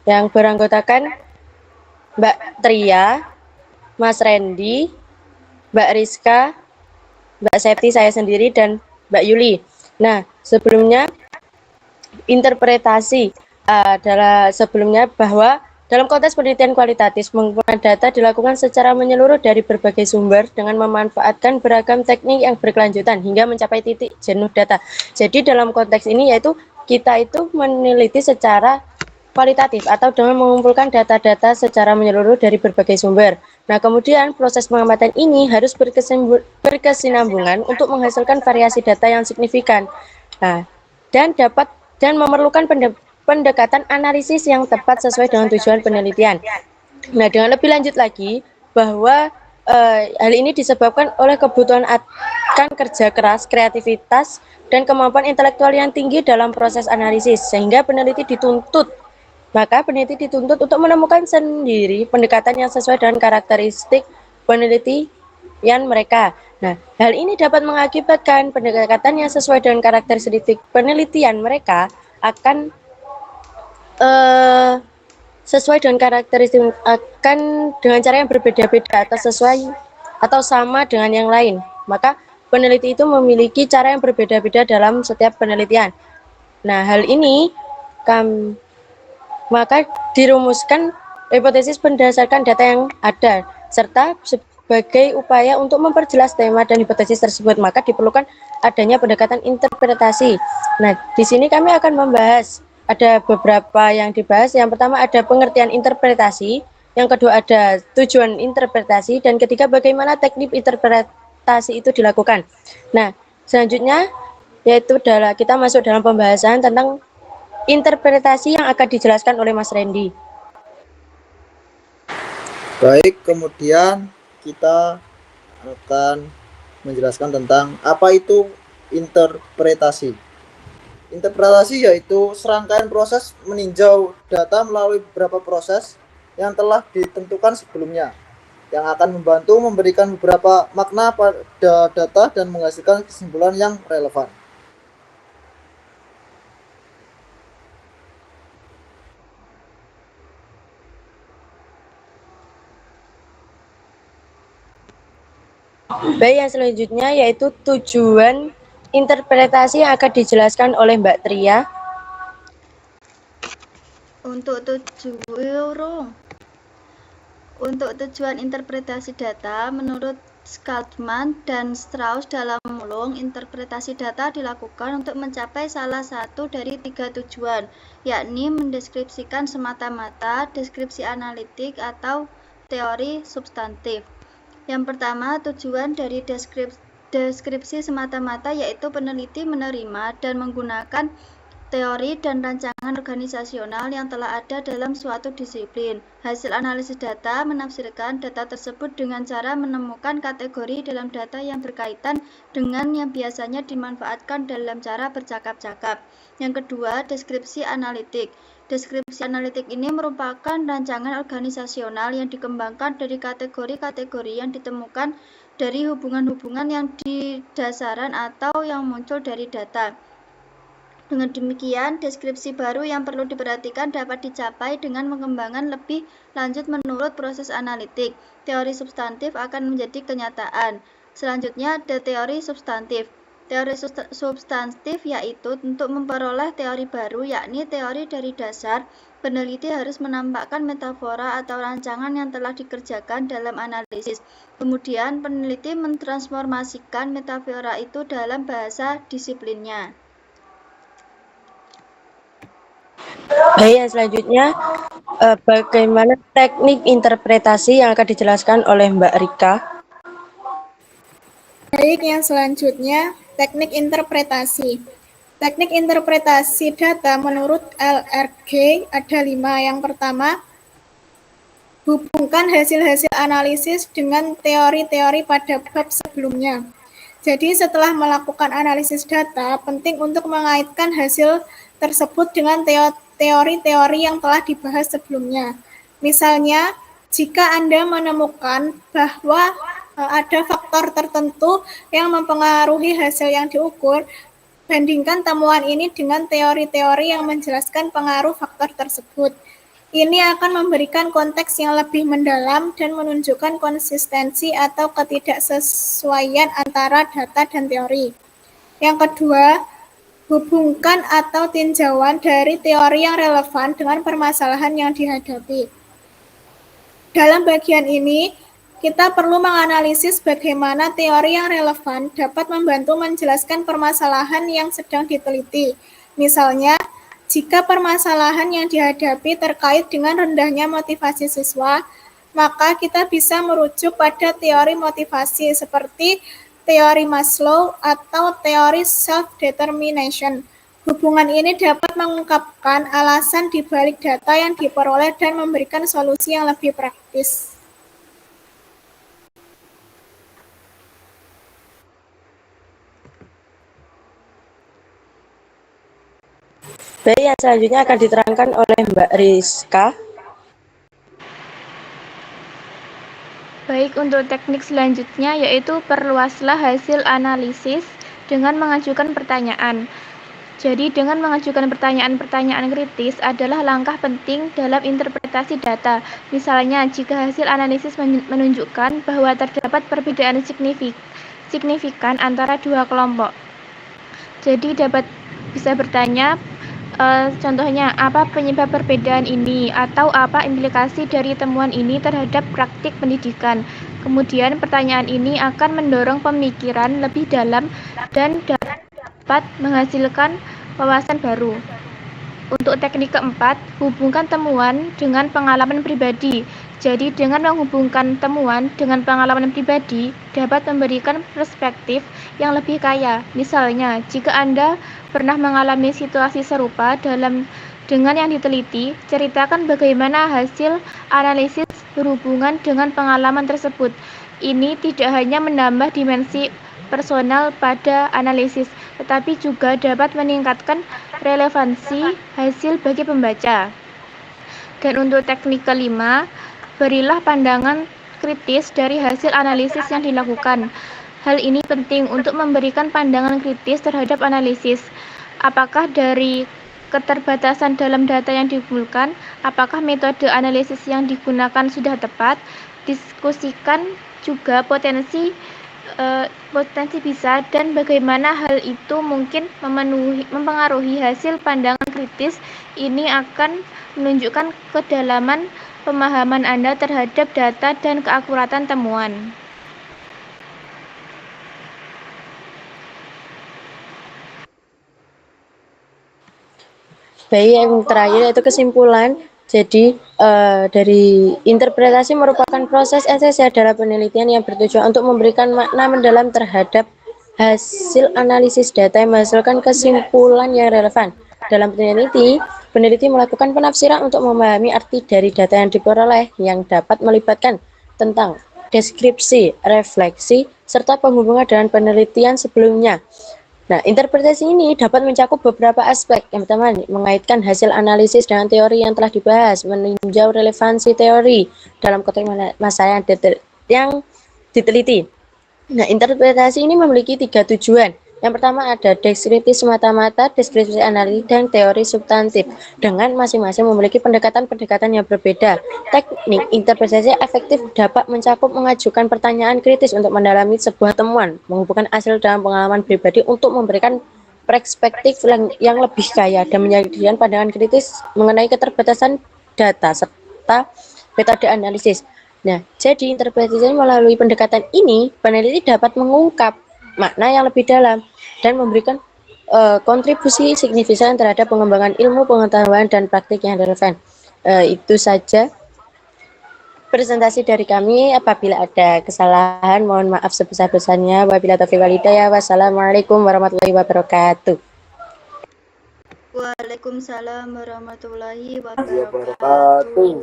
yang beranggotakan Mbak Tria, Mas Randy, Mbak Rizka, Mbak Septi, saya sendiri, dan Mbak Yuli. Nah, sebelumnya interpretasi adalah sebelumnya bahwa dalam konteks penelitian kualitatif, pengumpulan data dilakukan secara menyeluruh dari berbagai sumber dengan memanfaatkan beragam teknik yang berkelanjutan hingga mencapai titik jenuh data. Jadi dalam konteks ini yaitu kita itu meneliti secara kualitatif atau dengan mengumpulkan data-data secara menyeluruh dari berbagai sumber. Nah, kemudian proses pengamatan ini harus berkesinambungan untuk menghasilkan variasi data yang signifikan. Nah, dan memerlukan pendekatan analisis yang tepat sesuai dengan tujuan penelitian. Nah, dengan lebih lanjut lagi bahwa hal ini disebabkan oleh kebutuhan akan kerja keras, kreativitas, dan kemampuan intelektual yang tinggi dalam proses analisis, sehingga peneliti dituntut untuk menemukan sendiri pendekatan yang sesuai dengan karakteristik penelitian mereka. Nah, hal ini dapat mengakibatkan pendekatan yang sesuai dengan karakteristik penelitian mereka akan sesuai dengan karakteristik akan dengan cara yang berbeda-beda atau sesuai atau sama dengan yang lain. Maka peneliti itu memiliki cara yang berbeda-beda dalam setiap penelitian. Nah, hal ini maka dirumuskan hipotesis berdasarkan data yang ada serta sebagai upaya untuk memperjelas tema dan hipotesis tersebut, maka diperlukan adanya pendekatan interpretasi. Nah, di sini kami akan membahas ada beberapa yang dibahas. Yang pertama ada pengertian interpretasi, yang kedua ada tujuan interpretasi, dan ketiga bagaimana teknik interpretasi itu dilakukan. Nah, selanjutnya yaitu kita masuk dalam pembahasan tentang interpretasi yang akan dijelaskan oleh Mas Randy. Baik, kemudian kita akan menjelaskan tentang apa itu interpretasi. Interpretasi yaitu serangkaian proses meninjau data melalui beberapa proses yang telah ditentukan sebelumnya, yang akan membantu memberikan beberapa makna pada data dan menghasilkan kesimpulan yang relevan. Baik, yang selanjutnya yaitu tujuan interpretasi yang akan dijelaskan oleh Mbak Tria. Untuk tujuan interpretasi data, menurut Schaltman dan Strauss dalam mulung, interpretasi data dilakukan untuk mencapai salah satu dari 3 tujuan, yakni mendeskripsikan semata-mata, deskripsi analitik, atau teori substantif. Yang pertama, tujuan dari deskripsi semata-mata yaitu peneliti menerima dan menggunakan teori dan rancangan organisasional yang telah ada dalam suatu disiplin. Hasil analisis data menafsirkan data tersebut dengan cara menemukan kategori dalam data yang berkaitan dengan yang biasanya dimanfaatkan dalam cara bercakap-cakap. Yang kedua, deskripsi analitik. Deskripsi analitik ini merupakan rancangan organisasional yang dikembangkan dari kategori-kategori yang ditemukan dari hubungan-hubungan yang didasaran atau yang muncul dari data. Dengan demikian, deskripsi baru yang perlu diperhatikan dapat dicapai dengan pengembangan lebih lanjut menurut proses analitik. Teori substantif akan menjadi kenyataan. Selanjutnya ada teori substantif. Teori substantif yaitu untuk memperoleh teori baru, yakni teori dari dasar. Peneliti harus menampakkan metafora atau rancangan yang telah dikerjakan dalam analisis. Kemudian, peneliti mentransformasikan metafora itu dalam bahasa disiplinnya. Baik, yang selanjutnya bagaimana teknik interpretasi yang akan dijelaskan oleh Mbak Rika. Baik, yang selanjutnya teknik interpretasi. Teknik interpretasi data menurut LRG ada 5. Yang pertama, hubungkan hasil-hasil analisis dengan teori-teori pada bab sebelumnya. Jadi setelah melakukan analisis data, penting untuk mengaitkan hasil tersebut dengan teori-teori yang telah dibahas sebelumnya. Misalnya, jika Anda menemukan bahwa ada faktor tertentu yang mempengaruhi hasil yang diukur, Bandingkan temuan ini dengan teori-teori yang menjelaskan pengaruh faktor tersebut. Ini akan memberikan konteks yang lebih mendalam dan menunjukkan konsistensi atau ketidaksesuaian antara data dan teori. Yang kedua, hubungkan atau tinjauan dari teori yang relevan dengan permasalahan yang dihadapi. Dalam bagian ini, kita perlu menganalisis bagaimana teori yang relevan dapat membantu menjelaskan permasalahan yang sedang diteliti. Misalnya, jika permasalahan yang dihadapi terkait dengan rendahnya motivasi siswa, maka kita bisa merujuk pada teori motivasi seperti teori Maslow atau teori self-determination. Hubungan ini dapat mengungkapkan alasan di balik data yang diperoleh dan memberikan solusi yang lebih praktis. Baik, yang selanjutnya akan diterangkan oleh Mbak Rizka. Baik, untuk teknik selanjutnya yaitu perluaslah hasil analisis dengan mengajukan pertanyaan. Jadi, dengan mengajukan pertanyaan-pertanyaan kritis adalah langkah penting dalam interpretasi data. Misalnya, jika hasil analisis menunjukkan bahwa terdapat perbedaan signifikan antara dua kelompok. Jadi, bisa bertanya, contohnya, apa penyebab perbedaan ini atau apa implikasi dari temuan ini terhadap praktik pendidikan. Kemudian pertanyaan ini akan mendorong pemikiran lebih dalam dan dapat menghasilkan wawasan baru. Untuk teknik keempat, hubungkan temuan dengan pengalaman pribadi. Jadi, dengan menghubungkan temuan dengan pengalaman pribadi dapat memberikan perspektif yang lebih kaya. Misalnya, jika Anda pernah mengalami situasi serupa dengan yang diteliti, ceritakan bagaimana hasil analisis berhubungan dengan pengalaman tersebut. Ini tidak hanya menambah dimensi personal pada analisis, tetapi juga dapat meningkatkan relevansi hasil bagi pembaca. Dan untuk teknik kelima, berilah pandangan kritis dari hasil analisis yang dilakukan. Hal ini penting untuk memberikan pandangan kritis terhadap analisis. Apakah dari keterbatasan dalam data yang dikumpulkan, apakah metode analisis yang digunakan sudah tepat? Diskusikan juga potensi bisa dan bagaimana hal itu mungkin mempengaruhi hasil pandangan kritis. Ini akan menunjukkan kedalaman pemahaman Anda terhadap data dan keakuratan temuan. Baik, yang terakhir yaitu kesimpulan. Jadi, dari interpretasi merupakan proses esensial dalam penelitian yang bertujuan untuk memberikan makna mendalam terhadap hasil analisis data yang menghasilkan kesimpulan yang relevan. Dalam peneliti melakukan penafsiran untuk memahami arti dari data yang diperoleh yang dapat melibatkan tentang deskripsi, refleksi, serta penghubungan dengan penelitian sebelumnya. Nah, interpretasi ini dapat mencakup beberapa aspek. Yang pertama, mengaitkan hasil analisis dengan teori yang telah dibahas, meninjau relevansi teori dalam konteks masalah yang diteliti. Nah, interpretasi ini memiliki 3 tujuan. Yang pertama ada deskriptif semata-mata, deskripsi analitik, dan teori substantif. Dengan masing-masing memiliki pendekatan-pendekatan yang berbeda. Teknik interpretasi efektif dapat mencakup mengajukan pertanyaan kritis untuk mendalami sebuah temuan, menghubungkan hasil dalam pengalaman pribadi untuk memberikan perspektif yang lebih kaya dan menyajikan pandangan kritis mengenai keterbatasan data serta metode analisis. Nah, jadi interpretasi melalui pendekatan ini, peneliti dapat mengungkap makna yang lebih dalam dan memberikan kontribusi signifikan terhadap pengembangan ilmu pengetahuan dan praktik yang relevan. Itu saja presentasi dari kami. Apabila ada kesalahan, mohon maaf sebesar-besarnya. Wabillahi taufiq wal hidayah. Wassalamualaikum warahmatullahi wabarakatuh. Waalaikumsalam warahmatullahi wabarakatuh.